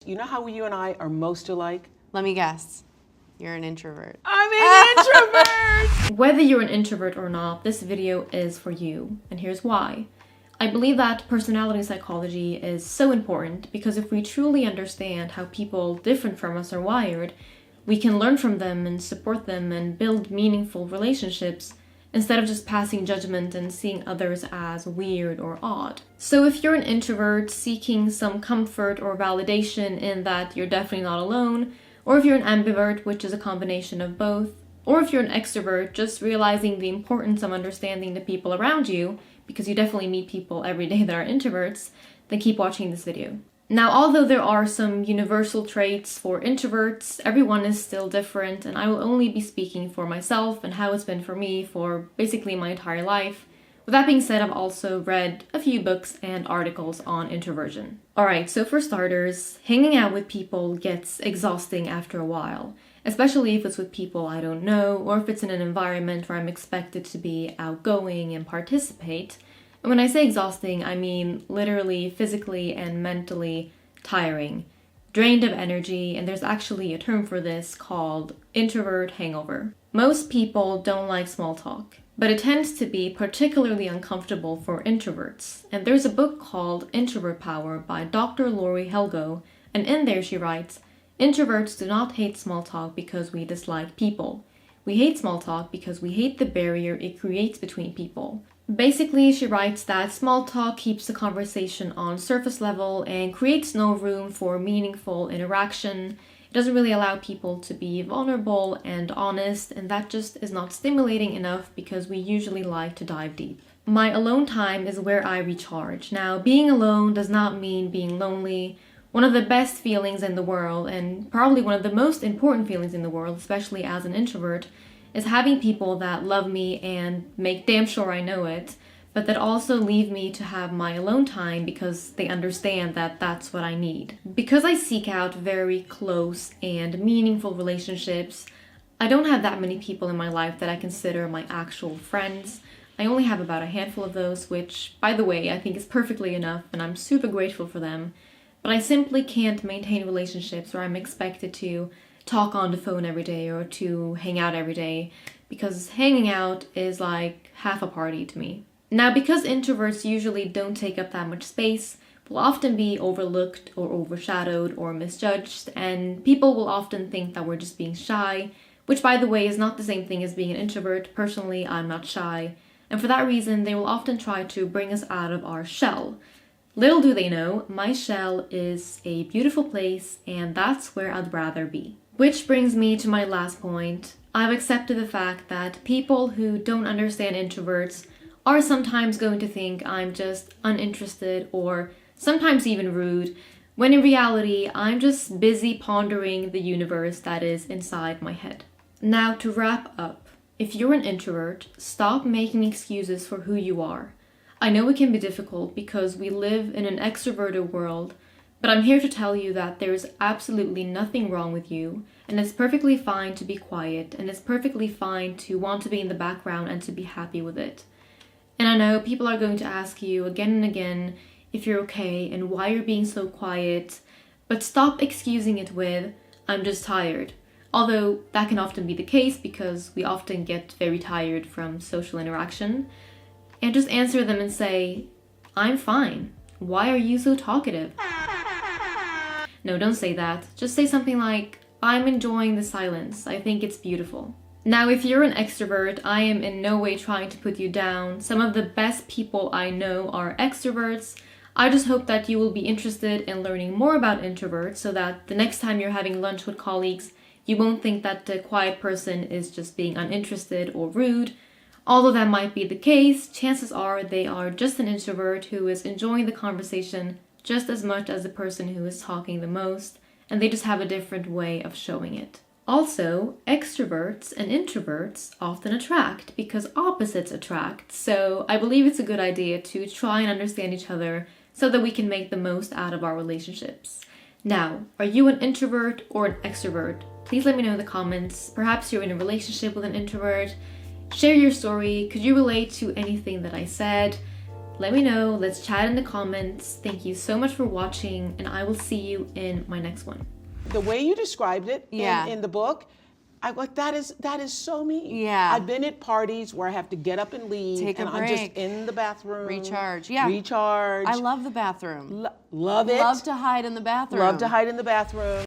You know how you and I are most alike? Let me guess. You're an introvert. I'm an introvert! Whether you're an introvert or not, this video is for you, and here's why. I believe that personality psychology is so important because if we truly understand how people different from us are wired, we can learn from them and support them and build meaningful relationships instead of just passing judgment and seeing others as weird or odd. So if you're an introvert seeking some comfort or validation in that you're definitely not alone, or if you're an ambivert, which is a combination of both, or if you're an extrovert just realizing the importance of understanding the people around you, because you definitely meet people every day that are introverts, then keep watching this video. Now, although there are some universal traits for introverts, everyone is still different, and I will only be speaking for myself and how it's been for me for basically my entire life. With that being said, I've also read a few books and articles on introversion. Alright, so for starters, hanging out with people gets exhausting after a while, especially if it's with people I don't know, or if it's in an environment where I'm expected to be outgoing and participate. And when I say exhausting, I mean literally, physically, and mentally tiring, drained of energy, and there's actually a term for this called introvert hangover. Most people don't like small talk, but it tends to be particularly uncomfortable for introverts. And there's a book called Introvert Power by Dr. Lori Helgo, and in there she writes, "Introverts do not hate small talk because we dislike people. We hate small talk because we hate the barrier it creates between people." Basically, she writes that small talk keeps the conversation on surface level and creates no room for meaningful interaction. It doesn't really allow people to be vulnerable and honest, and that just is not stimulating enough because we usually like to dive deep. My alone time is where I recharge. Now, being alone does not mean being lonely. One of the best feelings in the world, and probably one of the most important feelings in the world, especially as an introvert, is having people that love me and make damn sure I know it, but that also leave me to have my alone time because they understand that that's what I need. Because I seek out very close and meaningful relationships, I don't have that many people in my life that I consider my actual friends. I only have about a handful of those, which, by the way, I think is perfectly enough, and I'm super grateful for them. But I simply can't maintain relationships where I'm expected to talk on the phone every day or to hang out every day, because hanging out is like half a party to me. Now, because introverts usually don't take up that much space, will often be overlooked or overshadowed or misjudged, and people will often think that we're just being shy, which, by the way, is not the same thing as being an introvert. Personally, I'm not shy, and for that reason, they will often try to bring us out of our shell. Little do they know, my shell is a beautiful place, and that's where I'd rather be. Which brings me to my last point. I've accepted the fact that people who don't understand introverts are sometimes going to think I'm just uninterested or sometimes even rude, when in reality I'm just busy pondering the universe that is inside my head. Now, to wrap up, if you're an introvert, stop making excuses for who you are. I know it can be difficult because we live in an extroverted world, but I'm here to tell you that there's absolutely nothing wrong with you, and it's perfectly fine to be quiet, and it's perfectly fine to want to be in the background and to be happy with it. And I know people are going to ask you again and again if you're okay and why you're being so quiet, but stop excusing it with, "I'm just tired." Although that can often be the case because we often get very tired from social interaction. And just answer them and say, "I'm fine. Why are you so talkative?" No, don't say that. Just say something like, "I'm enjoying the silence. I think it's beautiful." Now, if you're an extrovert, I am in no way trying to put you down. Some of the best people I know are extroverts. I just hope that you will be interested in learning more about introverts so that the next time you're having lunch with colleagues, you won't think that the quiet person is just being uninterested or rude. Although that might be the case, chances are they are just an introvert who is enjoying the conversation just as much as the person who is talking the most, and they just have a different way of showing it. Also, extroverts and introverts often attract because opposites attract, so I believe it's a good idea to try and understand each other so that we can make the most out of our relationships. Now, are you an introvert or an extrovert? Please let me know in the comments. Perhaps you're in a relationship with an introvert. Share your story. Could you relate to anything that I said? Let me know, let's chat in the comments. Thank you so much for watching, and I will see you in my next one. The way you described it Yeah. in the book, I like that is so me. Yeah. I've been at parties where I have to get up and leave, Take a and I'm just break. in the bathroom. Recharge. Yeah. Recharge. I love the bathroom. Love it. Love to hide in the bathroom. Love to hide in the bathroom.